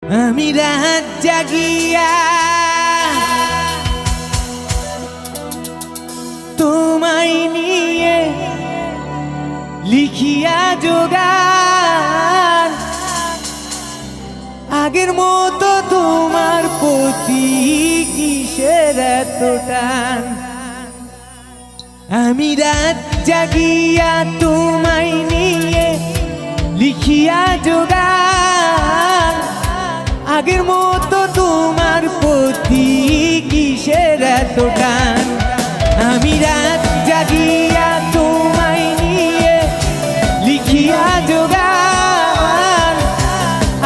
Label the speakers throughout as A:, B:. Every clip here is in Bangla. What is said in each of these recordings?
A: আমি রাত জাগিয়া তোমায় নিয়ে লিখিয়া যোগান, আগের মতো তোমার প্রতি কিসের এত টান। আমি রাত জাগিয়া তোমায় নিয়ে লিখিয়া যোগান, আগের মতো তোমার প্রতি কিসের এত টান। আমি রাত জাগিয়া তোমায় নিয়ে লিখিয়া যোগান,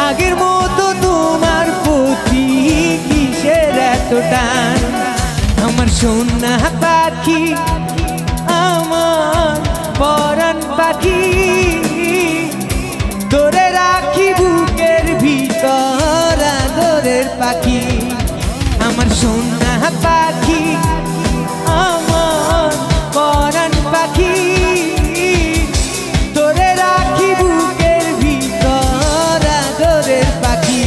A: আগের মতো তোমার প্রতি কিসের এত টান। আমার সোনা পাখি, আমার পরাণ পাখি, ধরে রাখি বুকের ভিতর আদরের পাখি। আমার সোনা পাখি, আমার পরাণ পাখি, ধরে রাখি বুকের ভিতর আদরের পাখি।